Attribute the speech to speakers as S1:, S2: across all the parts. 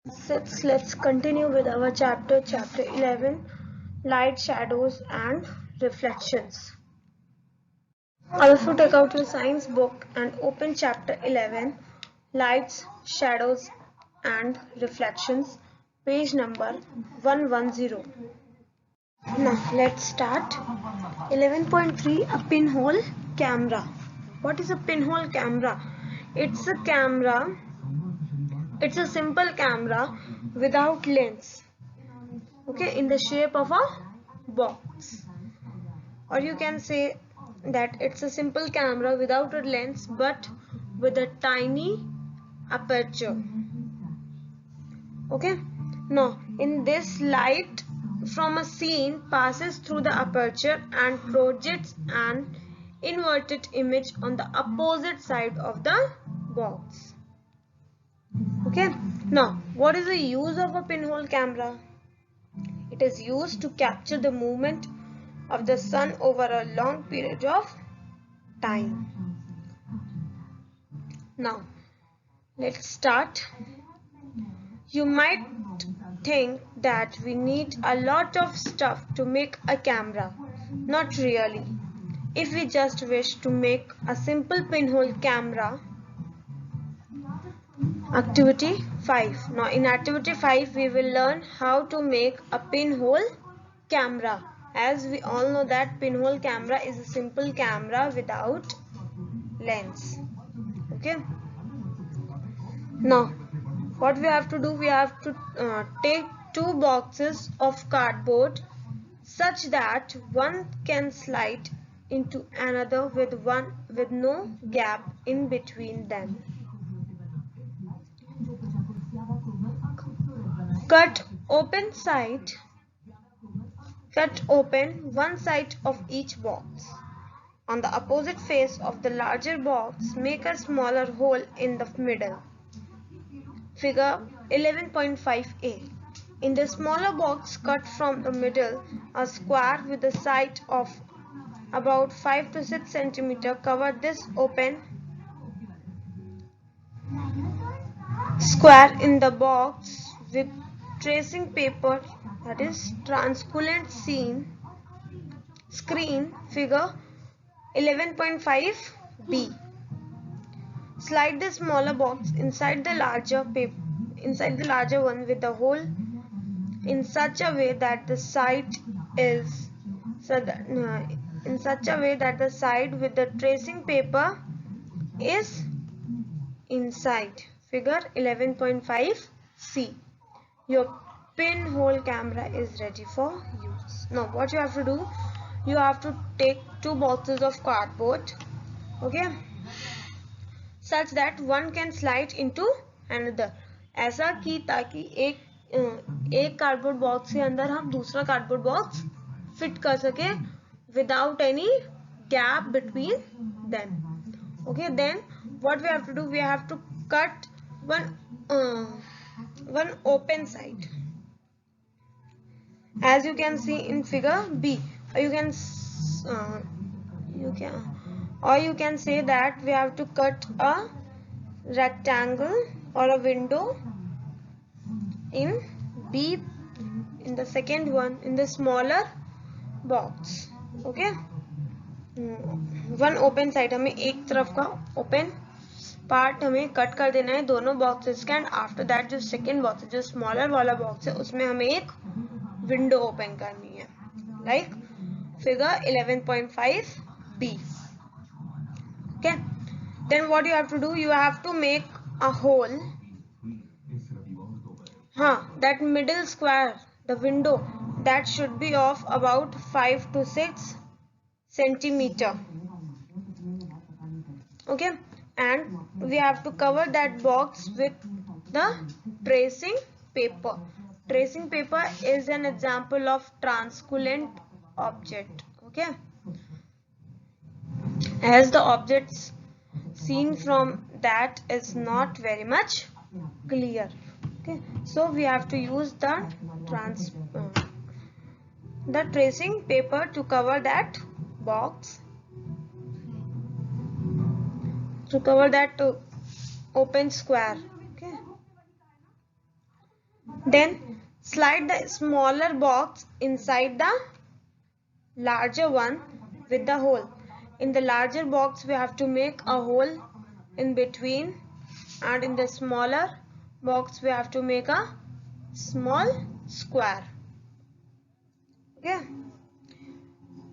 S1: Let's continue with our chapter 11, light, shadows and reflections. Also take out your science book and open chapter 11, lights, shadows and reflections, page number 110. Now let's start. 11.3, a pinhole camera. What is a pinhole camera? It's a camera. It's a simple camera without lens. Okay, in the shape of a box, or you can say that it's a simple camera without a lens but with a tiny aperture. Okay, now in this, light from a scene passes through the aperture and projects an inverted image on the opposite side of the box. Okay, now what is the use of a pinhole camera? It is used to capture the movement of the sun over a long period of time. Now, let's start. You might think that we need a lot of stuff to make a camera. Not really. If we just wish to make a simple pinhole camera. Activity 5. Now in activity 5 we will learn how to make a pinhole camera. As we all know that pinhole camera is a simple camera without lens. Okay. Now what we have to do, we have to take two boxes of cardboard such that one can slide into another with no gap in between them. Cut open one side of each box. On the opposite face of the larger box, make a smaller hole in the middle. Figure 11.5a. In the smaller box, cut from the middle a square with a side of about 5 to 6 cm. Cover this open square in the box with tracing paper, that is translucent screen. Figure 11.5b. Slide the smaller box inside the larger one with the hole in such a way that the side with the tracing paper is inside. Figure 11.5c. Your pinhole camera is ready for use. Now what you have to do, you have to take two boxes of cardboard, okay, such that one can slide into another. ऐसा कि ताकि एक cardboard box के अंदर हम दूसरा cardboard box fit कर सके without any gap between them. Okay, then what we have to do, we have to cut one open side, as you can see in figure B, or you can say that we have to cut a rectangle or a window in B, in the second one, in the smaller box. Okay, one open side, हमें एक तरफ का open part हमें cut कर देना है दोनों boxes का, एंड आफ्टर दैट जो सेकेंड बॉक्स है, जो स्मॉलर वाला बॉक्स है, उसमें हमें एक विंडो ओपन करनी है, like figure 11.5b. okay, then what you have to do, you have to make a hole, that middle square, the window, that should be of about 5 to 6 centimeter. Okay, and we have to cover that box with the tracing paper. Tracing paper is an example of translucent object. Okay, as the objects seen from that is not very much clear. Okay, so we have to use the tracing paper to cover that box, to cover that open square. Okay, Then slide the smaller box inside the larger one with the hole. In the larger box we have to make a hole in between, and in the smaller box we have to make a small square. Okay,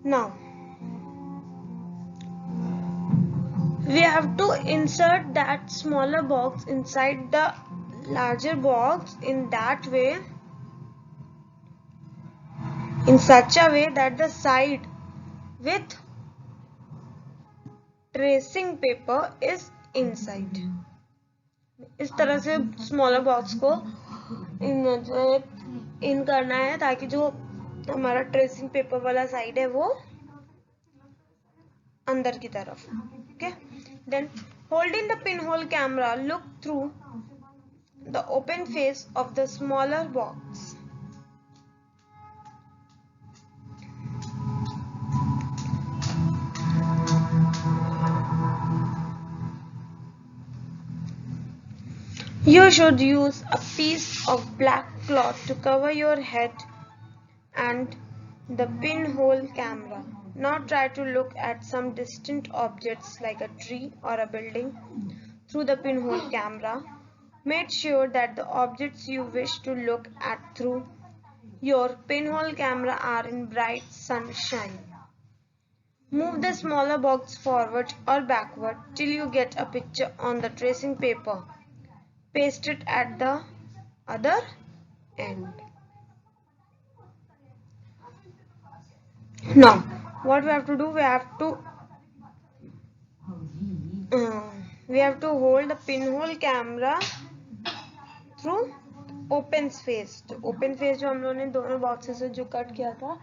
S1: now we have to insert that smaller box inside the larger box in such a way that the side with tracing paper is inside. इस तरह से smaller box को इन करना है ताकि जो हमारा tracing paper वाला साइड है वो अंदर की तरफ. Okay, then holding the pinhole camera, look through the open face of the smaller box. You should use a piece of black cloth to cover your head and the pinhole camera. Now try to look at some distant objects like a tree or a building through the pinhole camera. Make sure that the objects you wish to look at through your pinhole camera are in bright sunshine. Move the smaller box forward or backward till you get a picture on the tracing paper. Paste it at the other end. Now what we have to do, we have to hold the pinhole camera through open face. Open face जो हम लोगों ने दोनों boxes से जो cut किया था,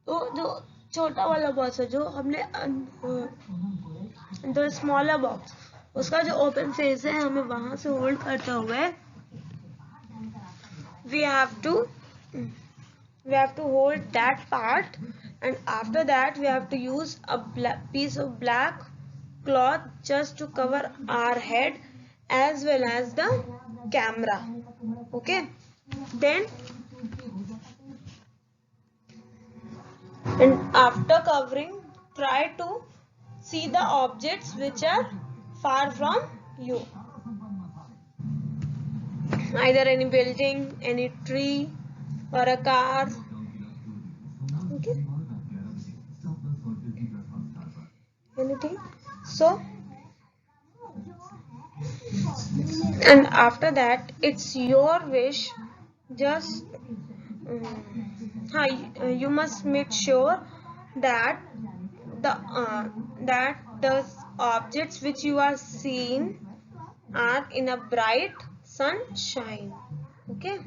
S1: तो जो छोटा वाला बॉक्स है जो हमने द स्मॉलर बॉक्स, उसका जो ओपन फेस है हमें वहां से होल्ड करते हुए we have to hold that part, and after that we have to use a piece of black cloth just to cover our head as well as the camera. Okay, then and after covering, try to see the objects which are far from you, either any building, any tree or a car. Okay, anything. So and after that it's your wish, just you must make sure that the objects which you are seeing are in a bright sunshine. Okay,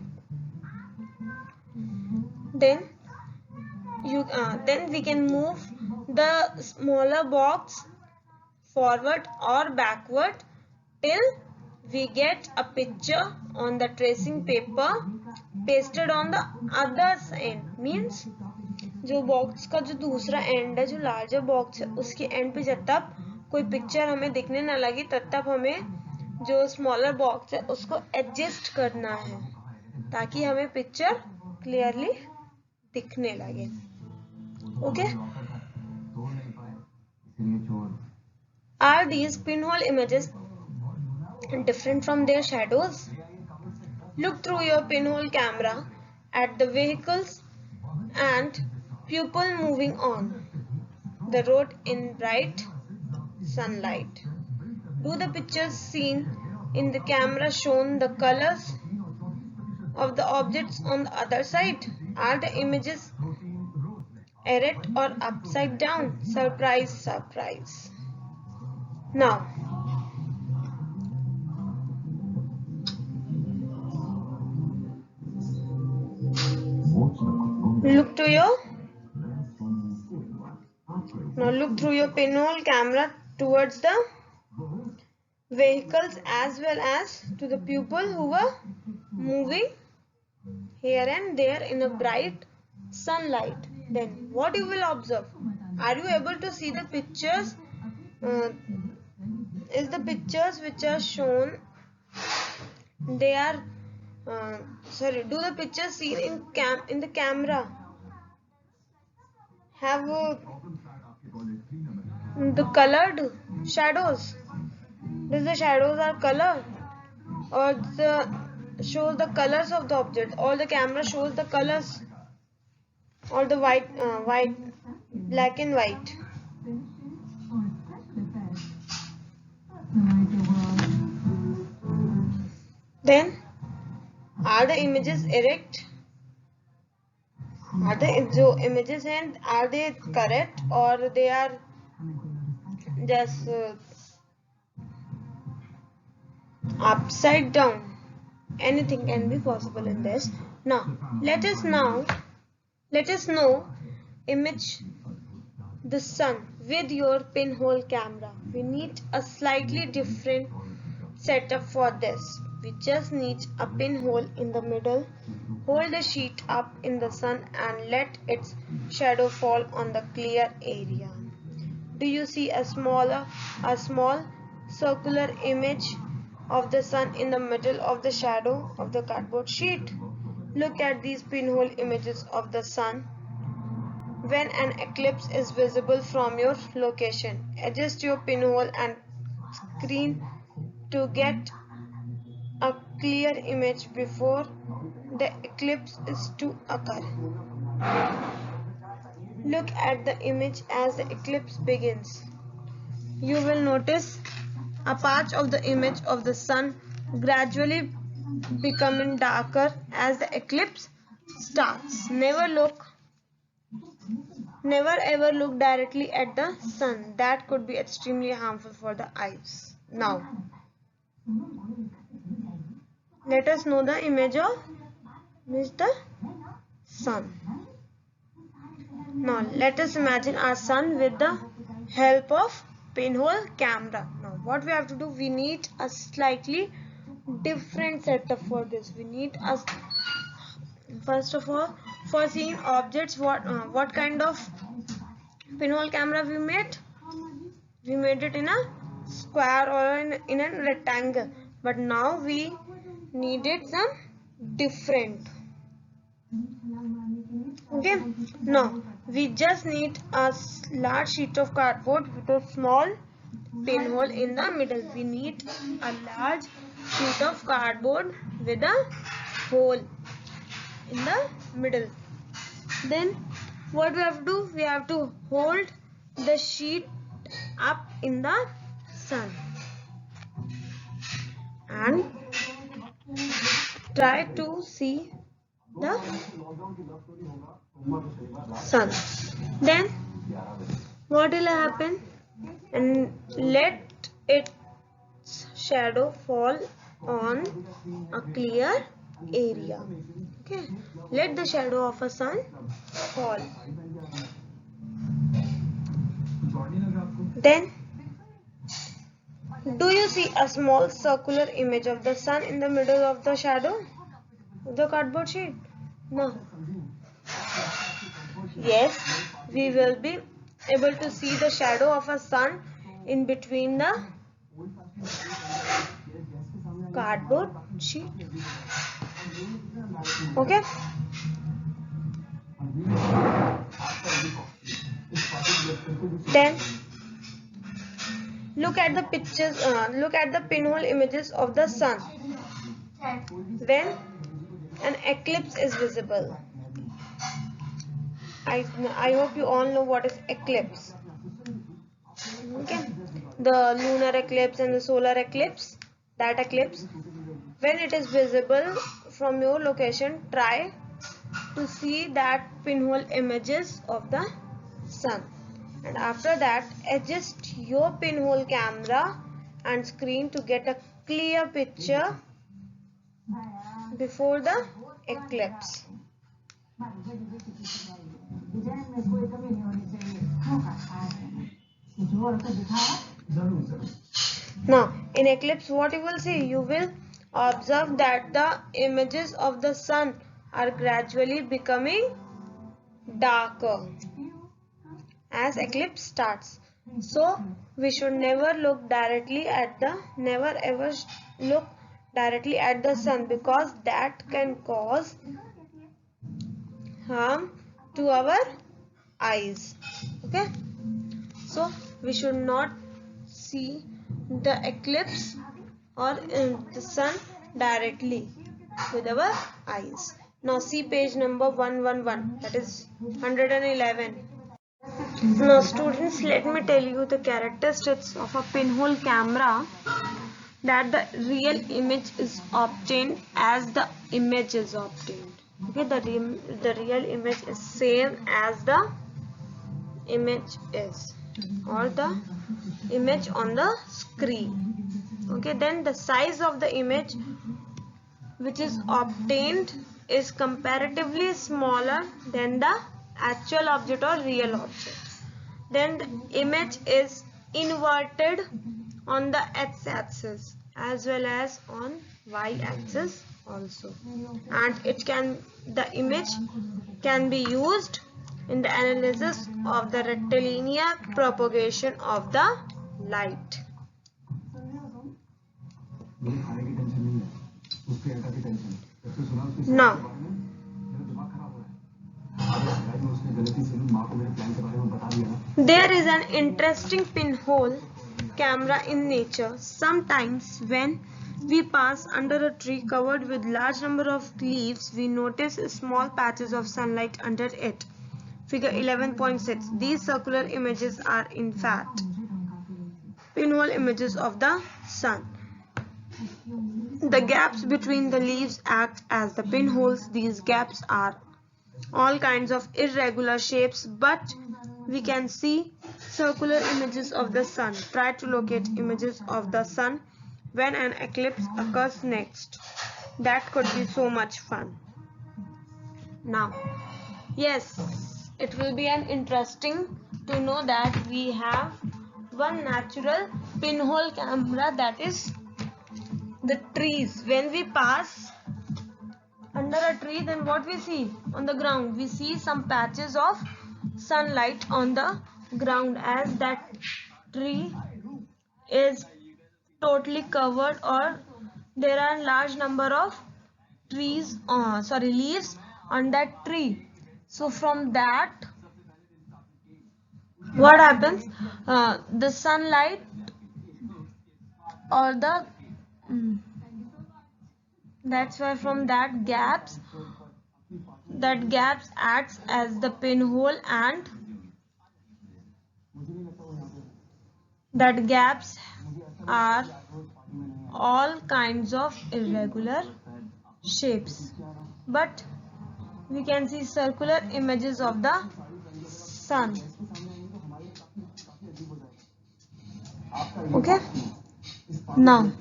S1: then we can move the smaller box forward or backward till we get a picture on the tracing paper pasted on the other end. Means जो box का जो दूसरा and है, जो larger box है, उसके and पे जब तक कोई पिक्चर हमें दिखने ना लगी तब तक हमें जो स्मॉलर बॉक्स है उसको एडजस्ट करना है ताकि हमें पिक्चर क्लियरली दिखने लगे. Okay, Are these pinhole images different from their shadows? Look through your pinhole camera at the vehicles and people moving on the road in bright sunlight. Do the pictures seen in the camera shown the colors of the objects on the other side? Are the images erect or upside down? Surprise, surprise. Now look through your pinhole camera towards the vehicles as well as to the people who were moving here and there in a bright sunlight. Then what you will observe? Are you able to see the pictures? Is the pictures which are shown, they are do the pictures seen in the camera have the colored shadows? Does the shadows are colored, or the shows the colors of the object, or the camera shows the colors, or the white, black and white? Then are the images erect? Are the images and are they correct, or they are just upside down? Anything can be possible in this. Now let us know image the sun with your pinhole camera. We need a slightly different setup for this. We just need a pinhole in the middle. Hold the sheet up in the sun and let its shadow fall on the clear area. Do you see a small circular image of the sun in the middle of the shadow of the cardboard sheet? Look at these pinhole images of the sun when an eclipse is visible from your location. Adjust your pinhole and screen to get a clear image before the eclipse is to occur. Look at the image as the eclipse begins. You will notice a patch of the image of the sun gradually becoming darker as the eclipse starts. Never ever look directly at the sun. That could be extremely harmful for the eyes. Now, let us know the image of the sun. Now, let us imagine our sun with the help of pinhole camera. Now, what we have to do, we need a slightly different setup for this. We need a, first of all, for seeing objects, what kind of pinhole camera we made? We made it in a square or in a rectangle, but now we needed some different. Okay, now we just need a large sheet of cardboard with a small pinhole in the middle. We need a large sheet of cardboard with a hole in the middle. Then what we have to do, we have to hold the sheet up in the sun and try to see the sun. Then what will happen? And let its shadow fall on a clear area. Okay, let the shadow of a sun fall. Then, do you see a small circular image of the sun in the middle of the shadow of the cardboard sheet? No. Yes, we will be able to see the shadow of a sun in between the cardboard sheet. Okay. Then look at the pictures. Look at the pinhole images of the sun when an eclipse is visible. I hope you all know what is eclipse. Okay, the lunar eclipse and the solar eclipse. That eclipse, when it is visible from your location, try to see that pinhole images of the sun, and after that adjust your pinhole camera and screen to get a clear picture before the eclipse. Now in eclipse, what you will see, you will observe that the images of the sun are gradually becoming darker as eclipse starts. So we should never look directly at the sun, because that can cause harm to our eyes. Okay, so we should not see the eclipse or the sun directly with our eyes. Now see page number 111, that is 111. Now students, let me tell you the characteristics of a pinhole camera. That the real image is obtained as the image is obtained. Okay, the real image is same as the image is, or the image on the screen. Okay, then the size of the image which is obtained is comparatively smaller than the actual object or real object. Then the image is inverted on the x-axis as well as on y-axis also, and the image can be used in the analysis of the rectilinear propagation of the light. Now there is an interesting pinhole camera in nature. Sometimes when we pass under a tree covered with large number of leaves, we notice small patches of sunlight under it. Figure 11.6. These circular images are in fact pinhole images of the sun. The gaps between the leaves act as the pinholes. These gaps are all kinds of irregular shapes, but we can see circular images of the sun. Try to locate images of the sun when an eclipse occurs next. That could be so much fun. Now, yes, it will be an interesting to know that we have one natural pinhole camera, that is the trees. When we pass under a tree, then what we see on the ground? We see some patches of sunlight on the ground, as that tree is totally covered, or there are large number of leaves on that tree. So from that, what happens? The sunlight or the that's why from that gaps acts as the pinhole, and that gaps are all kinds of irregular shapes, but we can see circular images of the sun. Okay, now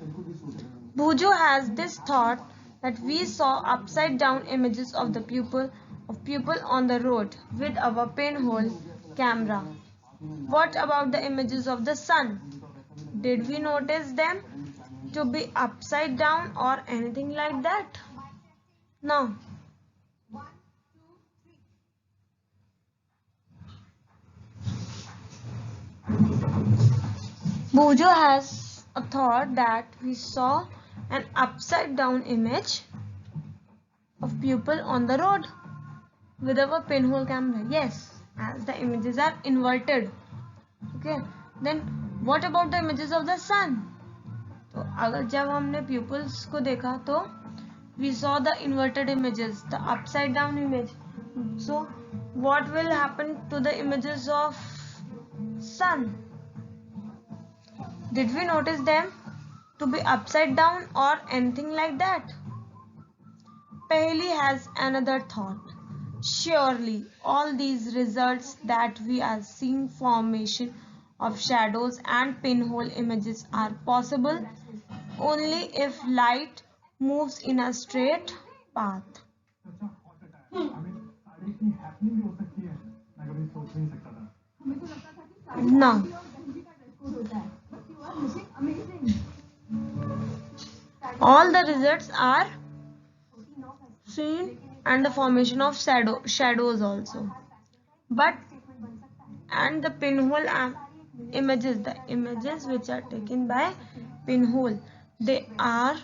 S1: Bujo has this thought that we saw upside down images of the people on the road with our pinhole camera. What about the images of the sun? Did we notice them to be upside down or anything like that? Now, Bujo has a thought that we saw an upside down image of people on the road with our pinhole camera. Yes, as the images are inverted. Okay, then what about the images of the sun? तो अगर जब हमने pupils को देखा तो we saw the inverted images, the upside down image. So what will happen to the images of sun? Did we notice them to be upside down or anything like that? Paheli has another thought. Surely all these results that we are seeing formation of shadows and pinhole images are possible only if light moves in a straight path. Now, all the results are seen and the formation of shadows also, but and the pinhole images, the images which are taken by pinhole, they are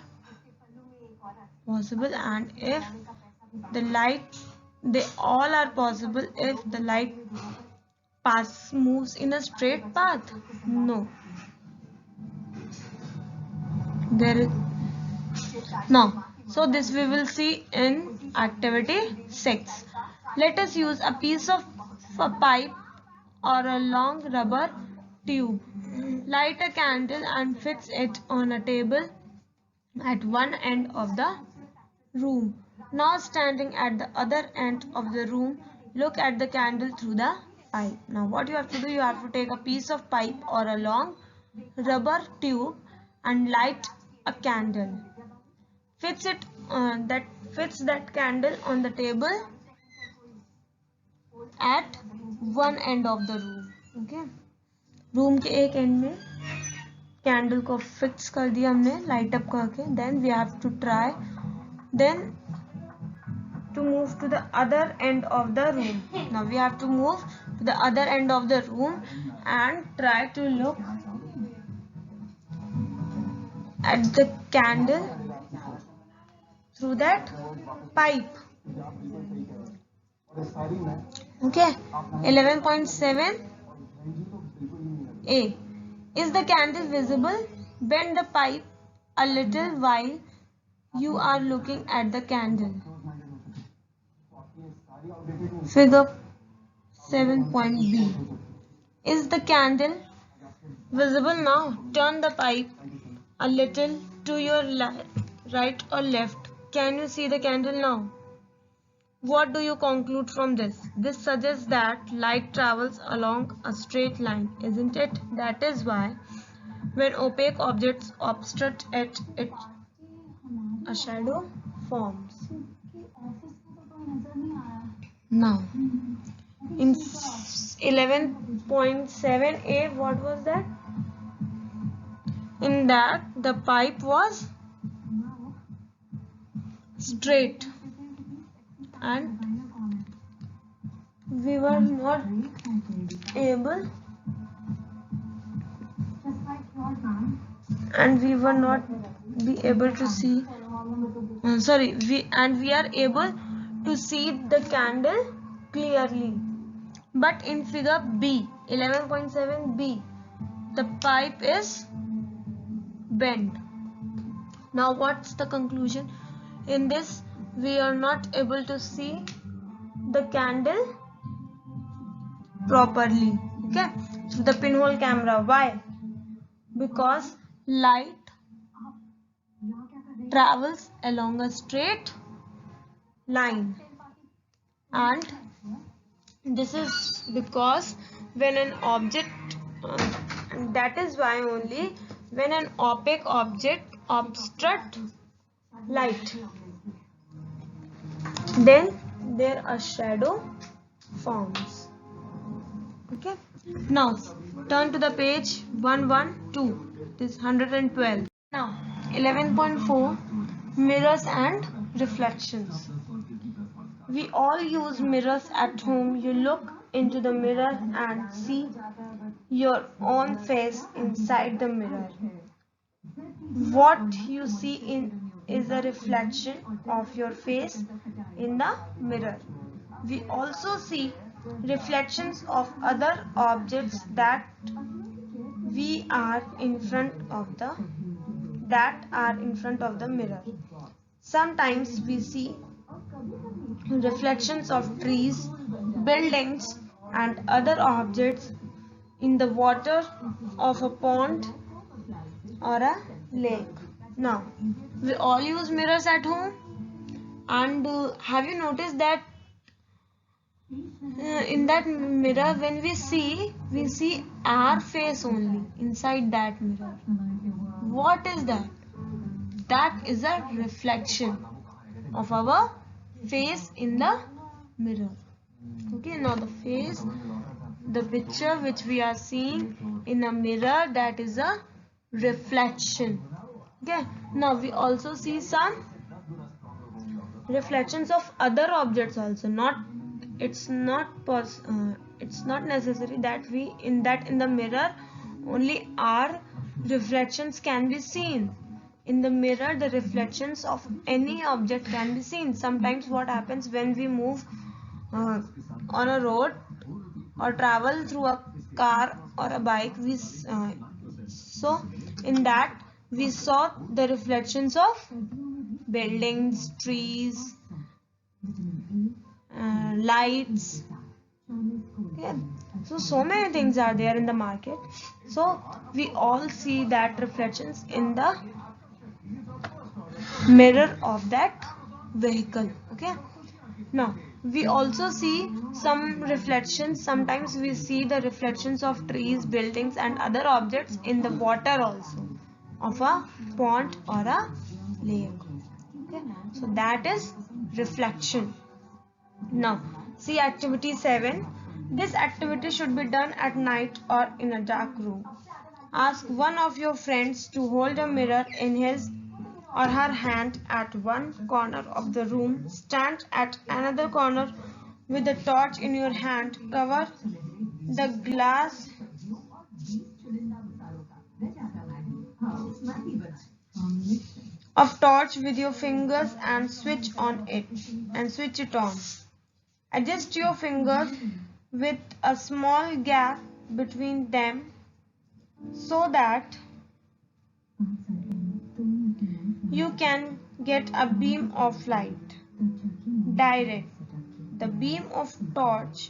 S1: possible, and if the light, they all are possible if the light moves in a straight path? No. There is no. So this we will see in activity 6. Let us use a piece of a pipe or a long rubber tube. Light a candle and fix it on a table at one end of the room. Now standing at the other end of the room, look at the candle through the pipe. Now what you have to do, you have to take a piece of pipe or a long rubber tube and light a candle. Fix that candle on the table at one end of the room. Okay, room के एक and में candle को fix कर दिया हमने light up करके. Then we have to try then to move to the other end of the room. Now we have to move to the other end of the room and try to look at the candle through that pipe. Okay, 11.7 A. Is the candle visible? Bend the pipe a little while you are looking at the candle. Figure 7.B. Is the candle visible now? Turn the pipe a little to your right or left. Can you see the candle now? What do you conclude from this? This suggests that light travels along a straight line, isn't it? That is why when opaque objects obstruct it, a shadow forms. Now, in 11.7a, what was that? In that, the pipe was straight and we were not able be able to see we are able to see the candle clearly. But in figure B, 11.7b, the pipe is bent. Now what's the conclusion? In this, we are not able to see the candle properly, okay, through the pinhole camera. Why? Because light travels along a straight line, and this is because when an object that is why only when an opaque object obstructs light, then there a shadow forms. Okay, now turn to the page 112, this 112. Now 11.4, mirrors and reflections. We all use mirrors at home. You look into the mirror and see your own face inside the mirror. What you see is a reflection of your face in the mirror. We also see reflections of other objects that are in front of the mirror. Sometimes we see reflections of trees, buildings, and other objects in the water of a pond or a lake. Now, we all use mirrors at home, and have you noticed that in that mirror, when we see our face only inside that mirror? What is that? That is a reflection of our face in the mirror. Okay, now the picture which we are seeing in a mirror, that is a reflection. Okay, now we also see some reflections of other objects also. It's not necessary that in the mirror only our reflections can be seen. in the mirror, the reflections of any object can be seen. Sometimes what happens when we move on a road or travel through a car or a bike, so in that we saw the reflections of buildings, trees, lights. Okay. So many things are there in the market. So we all see that reflections in the mirror of that vehicle. Okay. Now we also see some reflections. Sometimes we see the reflections of trees, buildings and other objects in the water also, of a pond or a lake. Okay. So that is reflection. Now see activity 7. This activity should be done at night or in a dark room. Ask one of your friends to hold a mirror in his or her hand at one corner of the room. Stand at another corner with a torch in your hand. Cover the glass of torch with your fingers and switch it on. Adjust your fingers with a small gap between them so that you can get a beam of light. Direct the beam of torch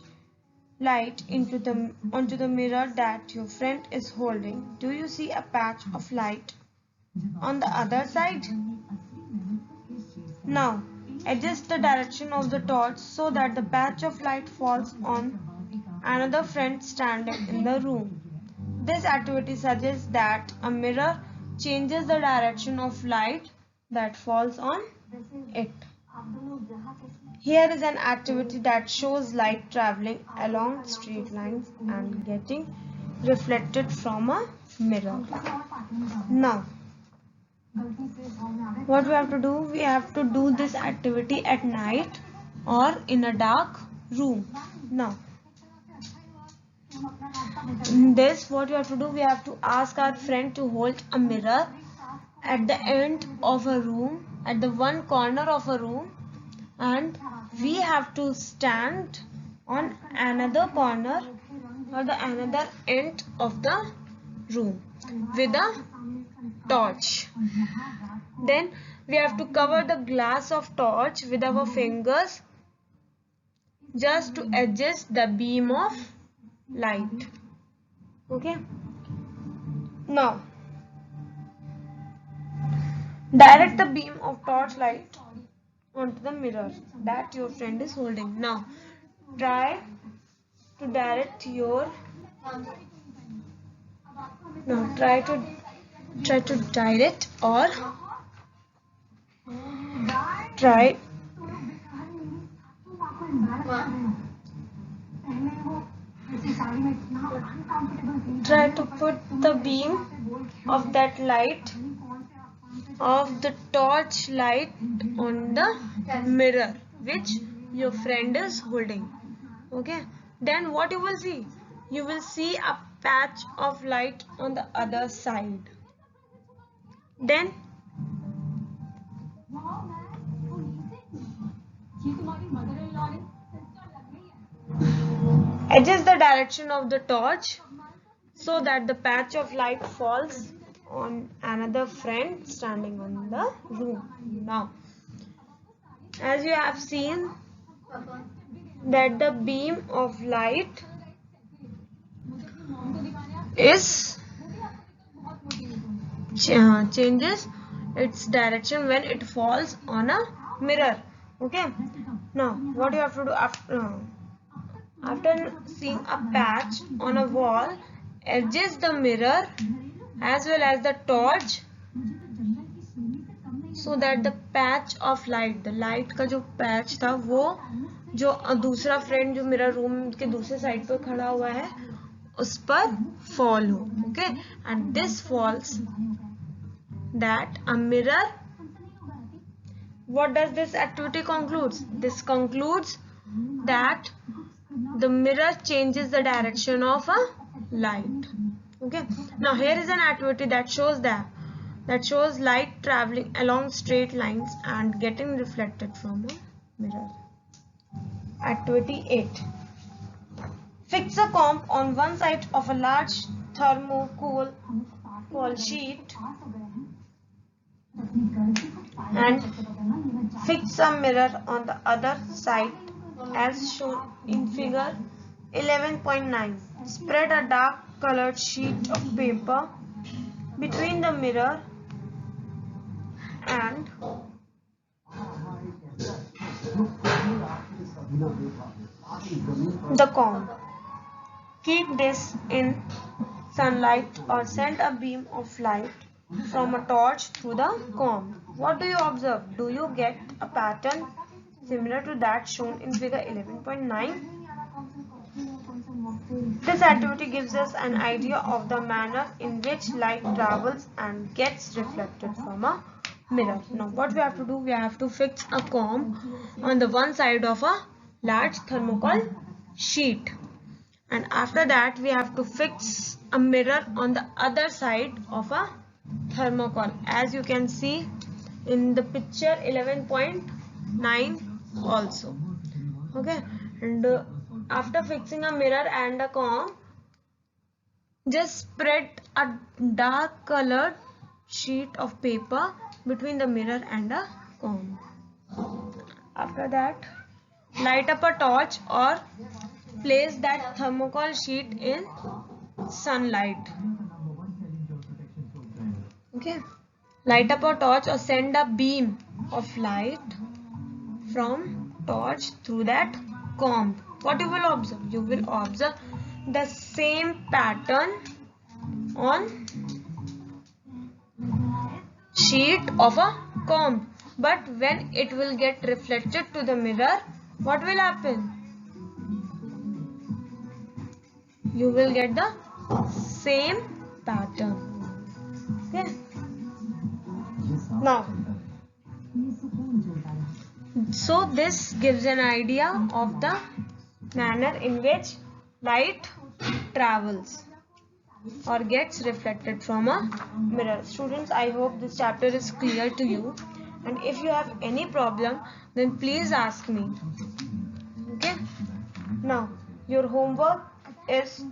S1: light onto the mirror that your friend is holding. Do you see a patch of light on the other side? Now adjust the direction of the torch so that the patch of light falls on another friend standing in the room. This activity suggests that a mirror changes the direction of light that falls on it. Here is an activity that shows light traveling along straight lines and getting reflected from a mirror. Now, what we have to do? We have to do this activity at night or in a dark room. Now, in this, what we have to do? We have to ask our friend to hold a mirror at the end of a room, at the one corner of a room, and we have to stand on another corner or the another end of the room with a torch. Then we have to cover the glass of torch with our fingers just to adjust the beam of light. Okay. Now direct the beam of torch light onto the mirror that your friend is holding. Now try to direct your try to direct or try to put the beam of that light of the torch light on the mirror which your friend is holding. Okay, then what you will see? You will see a patch of light on the other side. Then adjust the direction of the torch so that the patch of light falls on another friend standing on the room. Now, as you have seen that the beam of light is changes its direction when it falls on a mirror. Okay. Now, what you have to do after seeing a patch on a wall, adjust the mirror as well as the torch so that the patch of light, the light का जो patch था वो जो दूसरा friend जो मेरा room के दूसरे side पर खड़ा हुआ है उस पर fall हो. Okay, and this falls that a mirror. What does this activity concludes? This concludes that the mirror changes the direction of a light. Okay. Now here is an activity that shows that that shows light traveling along straight lines and getting reflected from a mirror. Activity 8. Fix a comb on one side of a large thermocol sheet and fix a mirror on the other side as shown in figure 11.9. Spread a dark colored sheet of paper between the mirror and the comb. Keep this in sunlight or send a beam of light from a torch through the comb. What do you observe? Do you get a pattern similar to that shown in figure 11.9? This activity gives us an idea of the manner in which light travels and gets reflected from a mirror. Now what we have to do, we have to fix a comb on the one side of a large thermocol sheet, and after that we have to fix a mirror on the other side of a thermocol, as you can see in the picture 11.9 also. Okay, and after fixing a mirror and a comb, just spread a dark colored sheet of paper between the mirror and a comb. After that, light up a torch or place that thermocol sheet in sunlight. Okay, light up a torch or send a beam of light from torch through that comb. What you will observe? You will observe the same pattern on sheet of a comb, but when it will get reflected to the mirror, what will happen? You will get the same pattern. Okay. Now, so this gives an idea of the manner in which light travels or gets reflected from a mirror. Students, I hope this chapter is clear to you, and if you have any problem, then please ask me. Okay. Now, your homework is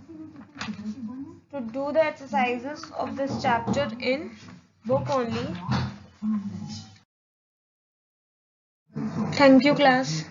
S1: to do the exercises of this chapter in book only. Thank you, class.